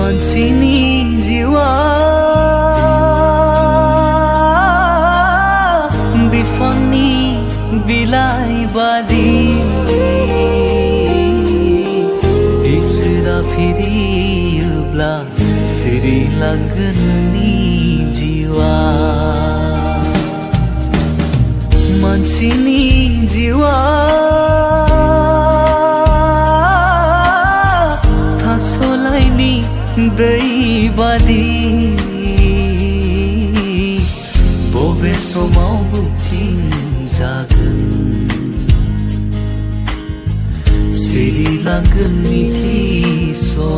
मानसिनि जिउआ बिफांनि बिलाइ बादि इसोरा फिरियोब्ला सिरिलांगोन नोंनि जिउआ मानसिनि जिउआ थास'लाइनि दै बादि बबे समाव बुथिं जागोन सिरिलांगोन मिथिस'आ